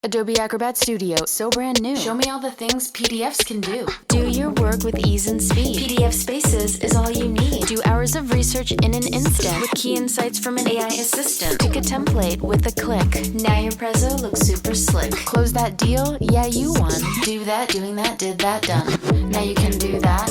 Adobe Acrobat Studio, so brand new. Show me all the things PDFs can do. Do your work with ease and speed. PDF Spaces is all you need. Do hours of research in an instant with key insights from an AI assistant. Pick a template with a click. Now your prezzo looks super slick. Close that deal? Yeah, you won. Do that, doing that, did that, done. Now you can do that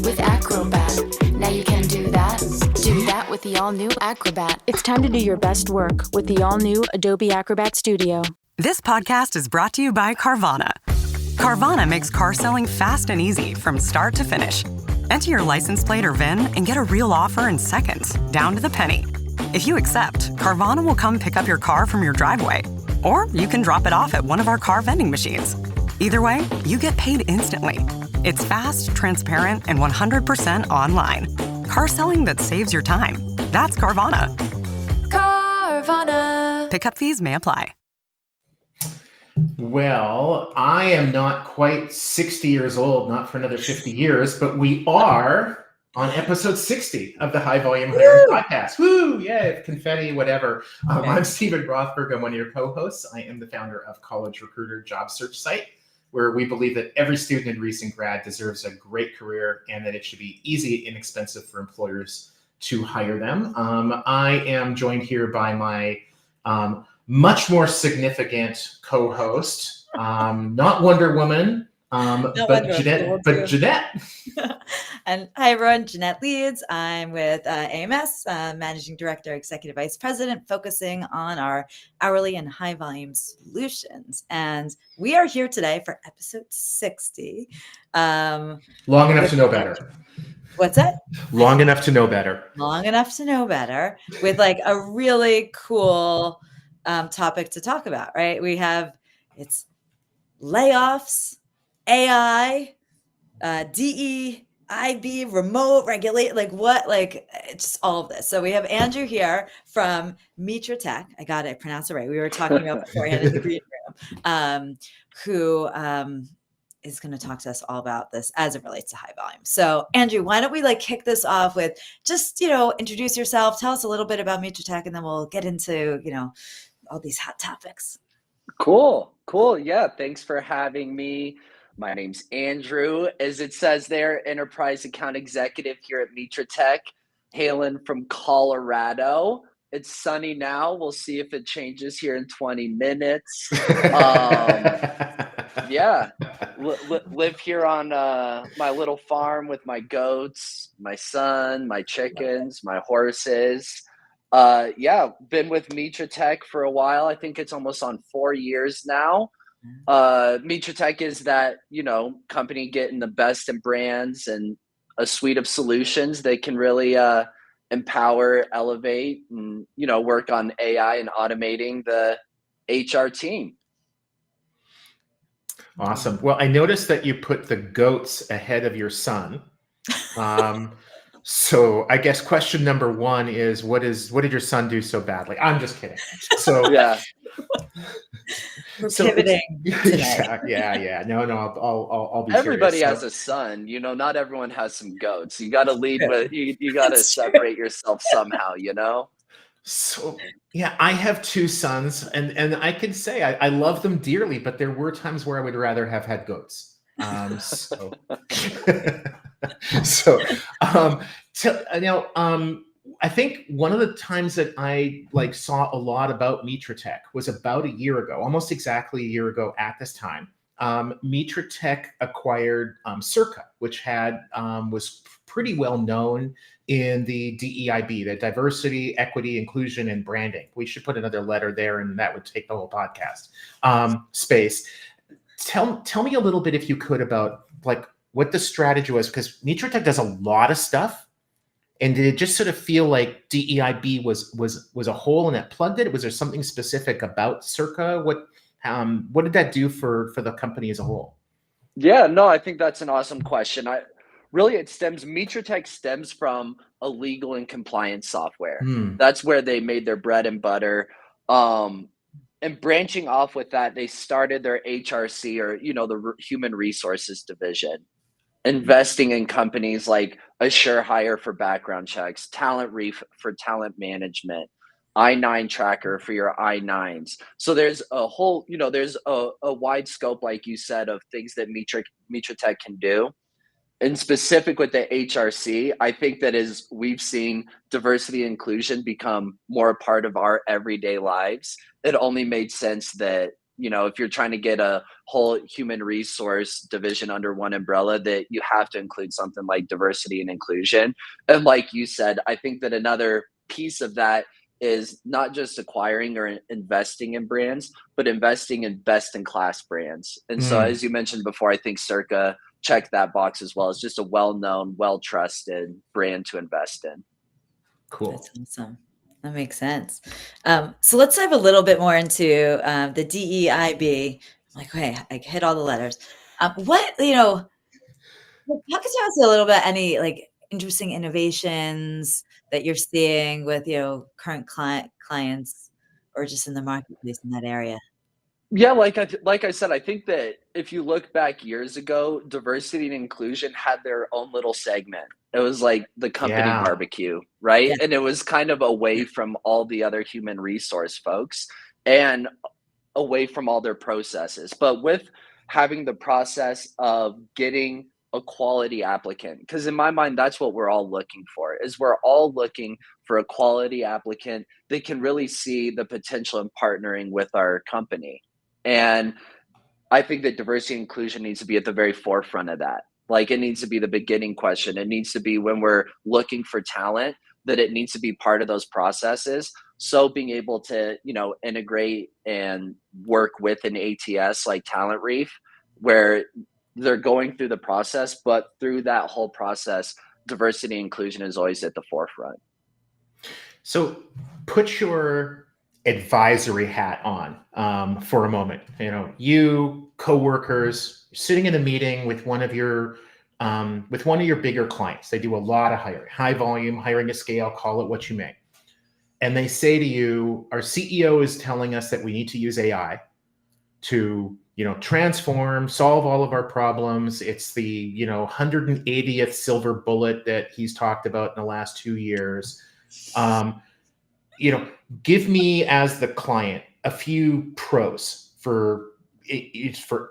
with Acrobat. Now you can do that with the all-new Acrobat. It's time to do your best work with the all-new Adobe Acrobat Studio. This podcast is brought to you by Carvana. Carvana makes car selling fast and easy from start to finish. Enter your license plate or VIN and get a real offer in seconds, down to the penny. If you accept, Carvana will come pick up your car from your driveway. Or you can drop it off at one of our car vending machines. Either way, you get paid instantly. It's fast, transparent, and 100% online. Car selling that saves your time. That's Carvana. Carvana. Pickup fees may apply. Well, I am not quite 60 years old, not for another 50 years, but we are on episode 60 of the High Volume Hiring Podcast. Woo! Yeah, confetti, whatever. I'm Stephen Rothberg. I'm one of your co-hosts. I am the founder of College Recruiter Job Search Site, where we believe that every student and recent grad deserves a great career and that it should be easy and inexpensive for employers to hire them. I am joined here by my much more significant co-host, not Wonder Woman, but Jeanette. And hi, everyone. Jeanette Leeds. I'm with AMS, Managing Director, Executive Vice President, focusing on our hourly and high volume solutions. And we are here today for episode 60. Long enough to know better. What's that? Long enough to know better. Long enough to know better, with like a really cool topic to talk about, right? It's layoffs, AI, DEIB, remote regulate, it's all of this. So we have Andrew here from Mitratech. I got it, pronounce it right. We were talking about beforehand in the green room, who is going to talk to us all about this as it relates to high volume. So Andrew, why don't we kick this off with just, introduce yourself, tell us a little bit about Mitratech, and then we'll get into, all these hot topics. Cool. Yeah. Thanks for having me. My name's Andrew. As it says there, Enterprise Account Executive here at Mitratech, hailing from Colorado. It's sunny now. We'll see if it changes here in 20 minutes. Yeah. Live here on my little farm with my goats, my son, my chickens, my horses. Been with Mitratech for a while. I think it's almost on 4 years now. Mitratech is that, company getting the best in brands and a suite of solutions that can really empower, elevate, and, work on AI and automating the HR team. Awesome. Well, I noticed that you put the goats ahead of your son. So I guess question number one is, what did your son do so badly? I'm just kidding. So yeah. We're pivoting today. Yeah. No, I'll be Everybody serious. has a son, not everyone has some goats. You got to lead with, you got to separate yourself somehow, So yeah, I have two sons and I can say I love them dearly, but there were times where I would rather have had goats. I think one of the times that I saw a lot about Mitratech was about a year ago, almost exactly a year ago at this time. Mitratech acquired Circa, which was pretty well known in the DEIB, the diversity, equity, inclusion, and branding. We should put another letter there, and that would take the whole podcast space. Tell me a little bit, if you could, about what the strategy was, because Mitratech does a lot of stuff. And did it just sort of feel like DEIB was a hole and it plugged it? Was there something specific about Circa? What did that do for the company as a whole? Yeah, no, I think that's an awesome question. Mitratech stems from a legal and compliance software. That's where they made their bread and butter. And branching off with that, they started their HRC, or, the human resources division, investing in companies like Assure Hire for background checks, Talent Reef for talent management, I-9 tracker for your I-9s. So there's a whole, there's a wide scope, like you said, of things that Mitratech can do. In specific with the HRC, I think that as we've seen diversity and inclusion become more a part of our everyday lives, it only made sense that, if you're trying to get a whole human resource division under one umbrella, that you have to include something like diversity and inclusion. And like you said, I think that another piece of that is not just acquiring or investing in brands, but investing in best in class brands. And so, Mm, as you mentioned before, I think Circa check that box as well. It's just a well-known, well-trusted brand to invest in. cool. That's awesome. That makes sense. So let's dive a little bit more into the DEIB. I'm like, okay, I hit all the letters. What, talk to us a little bit, any like interesting innovations that you're seeing with, current clients or just in the marketplace in that area? Yeah, like I said, I think that if you look back years ago, diversity and inclusion had their own little segment. It was like the company Yeah. barbecue, right? Yeah. And it was kind of away from all the other human resource folks and away from all their processes. But with having the process of getting a quality applicant, because in my mind, that's what we're all looking for, is we're all looking for a quality applicant that can really see the potential in partnering with our company. And I think that diversity and inclusion needs to be at the very forefront of that. Like it needs to be the beginning question. It needs to be when we're looking for talent, that it needs to be part of those processes. So being able to, integrate and work with an ATS like Talent Reef, where they're going through the process, but through that whole process, diversity and inclusion is always at the forefront. So put your advisory hat on for a moment. You coworkers sitting in a meeting with one of your bigger clients. They do a lot of hiring, high volume, hiring a scale, call it what you may. And they say to you, our CEO is telling us that we need to use AI to, transform, solve all of our problems. It's the, 180th silver bullet that he's talked about in the last 2 years. Give me as the client a few pros for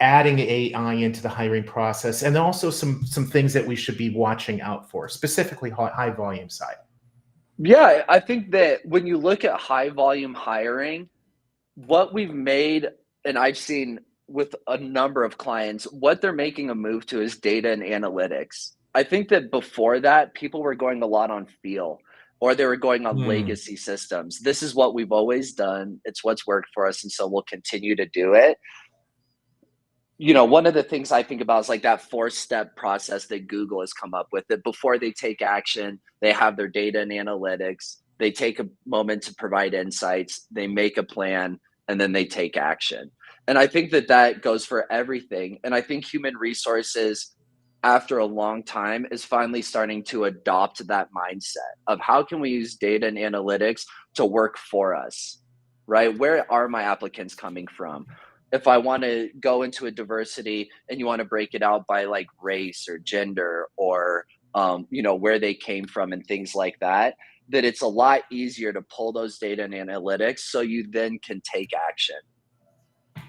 adding AI into the hiring process, and also some things that we should be watching out for, specifically high volume side. Yeah, I think that when you look at high volume hiring, what we've made, and I've seen with a number of clients, what they're making a move to is data and analytics. I think that before that, people were going a lot on feel, or they were going on legacy systems. This is what we've always done. It's what's worked for us. And so we'll continue to do it. One of the things I think about is like that 4-step process that Google has come up with, that before they take action, they have their data and analytics, they take a moment to provide insights, they make a plan, and then they take action. And I think that that goes for everything. And I think human resources, after a long time, is finally starting to adopt that mindset of how can we use data and analytics to work for us, right? Where are my applicants coming from? If I want to go into a diversity and you want to break it out by like race or gender or, where they came from and things like that, that it's a lot easier to pull those data and analytics so you then can take action.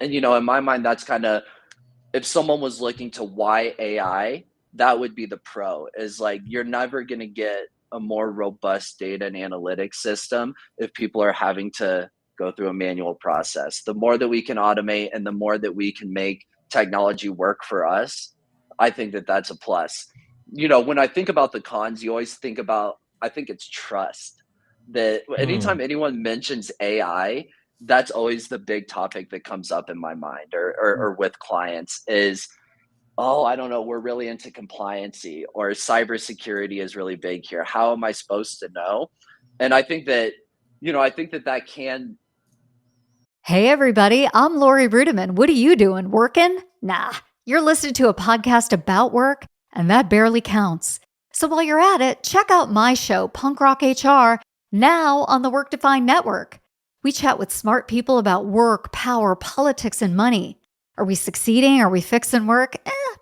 And, in my mind, that's kind of, if someone was looking to why AI, that would be the pro, is like, you're never going to get a more robust data and analytics system if people are having to go through a manual process. The more that we can automate and the more that we can make technology work for us, I think that that's a plus. When I think about the cons, you always think about, I think it's trust. That anytime anyone mentions AI, that's always the big topic that comes up in my mind or with clients is, oh, I don't know, we're really into compliancy, or cybersecurity is really big here. How am I supposed to know? And I think that, that can. Hey, everybody, I'm Lori Rudiman. What are you doing? Working? Nah, you're listening to a podcast about work, and that barely counts. So while you're at it, check out my show, Punk Rock HR, now on the Work Defined Network. We chat with smart people about work, power, politics, and money. Are we succeeding? Are we fixing work?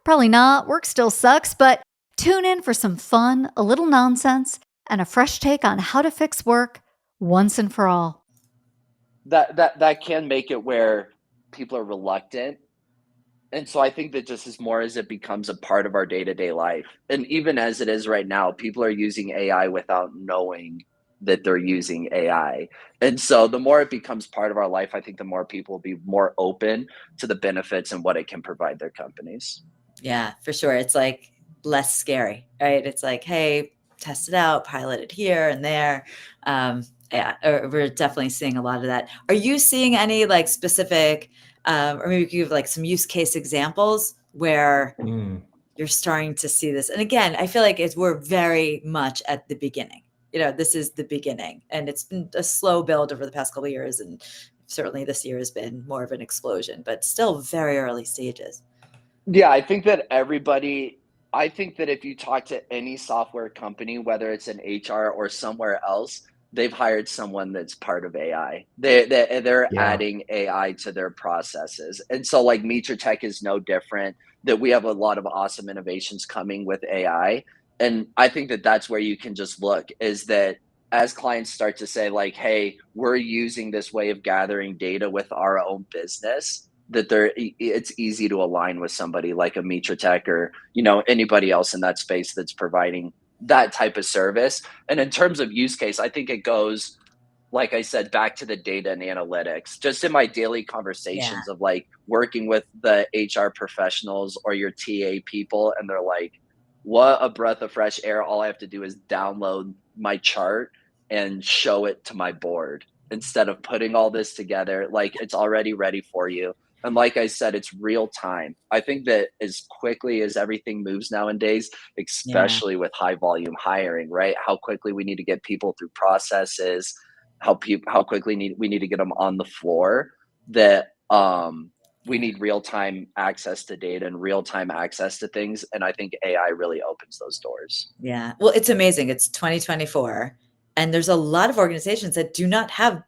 Probably not. Work still sucks, but tune in for some fun, a little nonsense, and a fresh take on how to fix work once and for all. that can make it where people are reluctant. And so I think that just as more as it becomes a part of our day-to-day life, and even as it is right now, people are using AI without knowing that they're using AI. And so the more it becomes part of our life, I think the more people will be more open to the benefits and what it can provide their companies. Yeah, for sure. It's like less scary, right? It's like, hey, test it out, pilot it here and there. Yeah, we're definitely seeing a lot of that. Are you seeing any like specific, or maybe you could give like some use case examples where you're starting to see this? And again, I feel like we're very much at the beginning. This is the beginning, and it's been a slow build over the past couple of years, and certainly this year has been more of an explosion, but still very early stages. Yeah, I think that if you talk to any software company, whether it's in HR or somewhere else, they've hired someone that's part of AI. They're Yeah. adding AI to their processes. And so like Mitratech is no different, that we have a lot of awesome innovations coming with AI. And I think that that's where you can just look, is that as clients start to say like, hey, we're using this way of gathering data with our own business, that it's easy to align with somebody like a Mitratech or, anybody else in that space that's providing that type of service. And in terms of use case, I think it goes, like I said, back to the data and analytics. Just in my daily conversations of like working with the HR professionals or your TA people, and they're like, what a breath of fresh air. All I have to do is download my chart and show it to my board instead of putting all this together. Like, it's already ready for you. And like I said, it's real time. I think that as quickly as everything moves nowadays, especially with high volume hiring, right? How quickly we need to get people through processes, how quickly we need to get them on the floor, that we need real time access to data and real time access to things. And I think AI really opens those doors. Yeah. Well, it's amazing. It's 2024, and there's a lot of organizations that do not have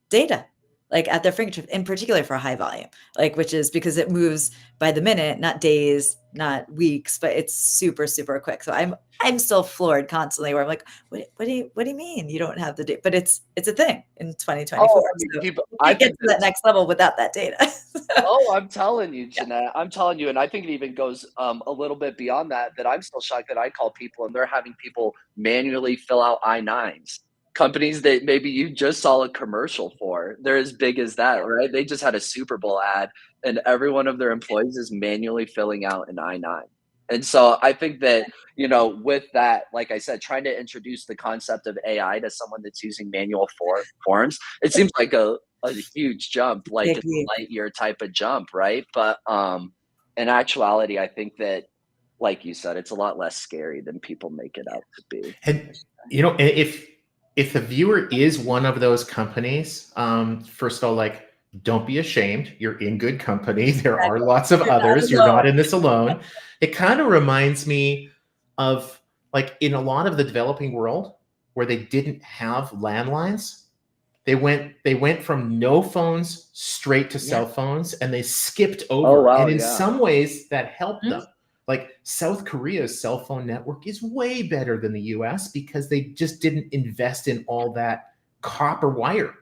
data like at their fingertips, in particular for high volume, like, which is because it moves by the minute, not days, not weeks, but it's super, super quick. So I'm still floored constantly where I'm like, what do you mean you don't have the data? But it's a thing in 2024. Oh, So I you can't get think to that next level without that data. Oh, I'm telling you, Jeanette. I'm telling you, and I think it even goes a little bit beyond that. That I'm still shocked that I call people and they're having people manually fill out I-9s. Companies that maybe you just saw a commercial for, they're as big as that, right? They just had a Super Bowl ad, and every one of their employees is manually filling out an I-9. And so I think that, with that, like I said, trying to introduce the concept of AI to someone that's using manual forms, it seems like a huge jump, like it's a light year type of jump, right? But in actuality, I think that, like you said, it's a lot less scary than people make it out to be. And if the viewer is one of those companies, first of all, like, don't be ashamed. You're in good company. There are lots of others. You're not in this alone. It kind of reminds me of like in a lot of the developing world where they didn't have landlines. They went from no phones straight to cell phones, and they skipped over. Oh, wow, and in some ways that helped them. Like South Korea's cell phone network is way better than the US because they just didn't invest in all that copper wire.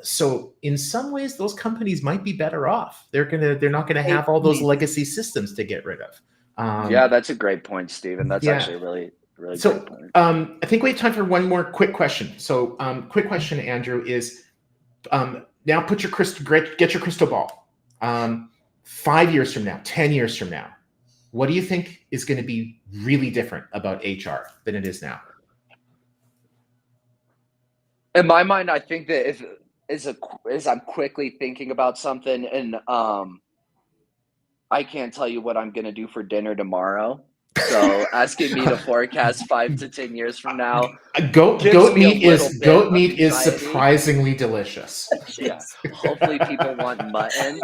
So in some ways, those companies might be better off. They're not gonna have all those legacy systems to get rid of. Yeah, that's a great point, Stephen. That's actually a really, really So great point. I think we have time for one more quick question. So quick question, Andrew, is now get your crystal ball. 5 years from now, 10 years from now, what do you think is going to be really different about HR than it is now? In my mind, I think that as I'm quickly thinking about something, and I can't tell you what I'm going to do for dinner tomorrow. So asking me to forecast 5 to 10 years from now, goat meat is surprisingly delicious. Yeah, hopefully people want mutton.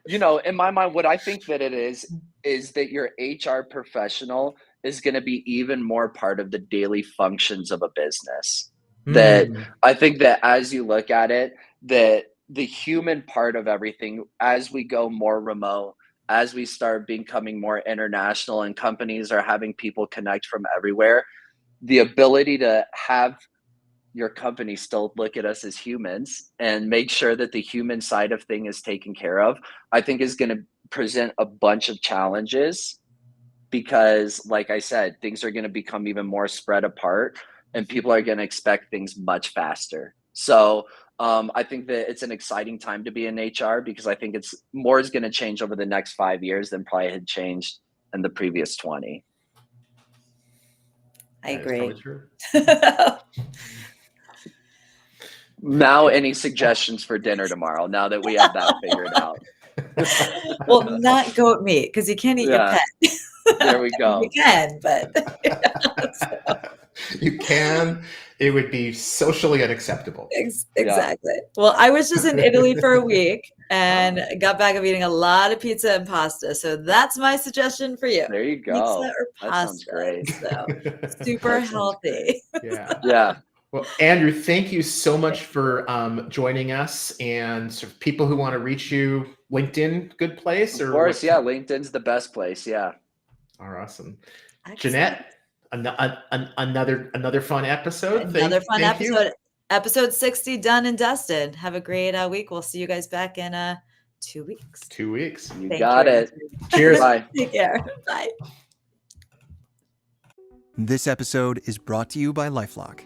In my mind, what I think that it is that your HR professional is going to be even more part of the daily functions of a business. That I think that as you look at it, that the human part of everything, as we go more remote, as we start becoming more international and companies are having people connect from everywhere, the ability to have your company still look at us as humans and make sure that the human side of thing is taken care of, I think is going to present a bunch of challenges because, like I said, things are going to become even more spread apart and people are going to expect things much faster. So I think that it's an exciting time to be in HR because I think more is going to change over the next 5 years than probably had changed in the previous 20. I That is agree. probably true. Now, any suggestions for dinner tomorrow, now that we have that figured out? Well, not goat meat because you can't eat your Yeah. pet. There we go. You can, but You can. It would be socially unacceptable. exactly. Well, I was just in Italy for a week and got back of eating a lot of pizza and pasta. So that's my suggestion for you. There you go. Pizza or pasta. That sounds great. So super healthy. Yeah. Yeah. Well, Andrew, thank you so much for joining us. And sort of people who want to reach you, LinkedIn, good place? Of course, yeah. LinkedIn's the best place. Yeah. Awesome. Excellent. Jeanette, another fun episode. Another fun thank episode. You. Episode 60 done and dusted. Have a great week. We'll see you guys back in 2 weeks. 2 weeks. You got it. Cheers. Bye. Take care. Bye. This episode is brought to you by LifeLock.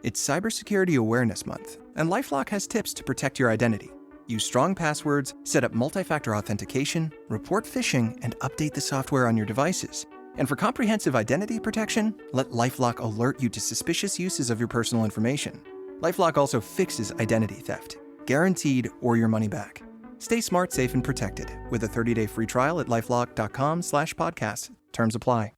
It's Cybersecurity Awareness Month, and LifeLock has tips to protect your identity. Use strong passwords, set up multi-factor authentication, report phishing, and update the software on your devices. And for comprehensive identity protection, let LifeLock alert you to suspicious uses of your personal information. LifeLock also fixes identity theft, guaranteed or your money back. Stay smart, safe, and protected with a 30-day free trial at LifeLock.com/podcast. Terms apply.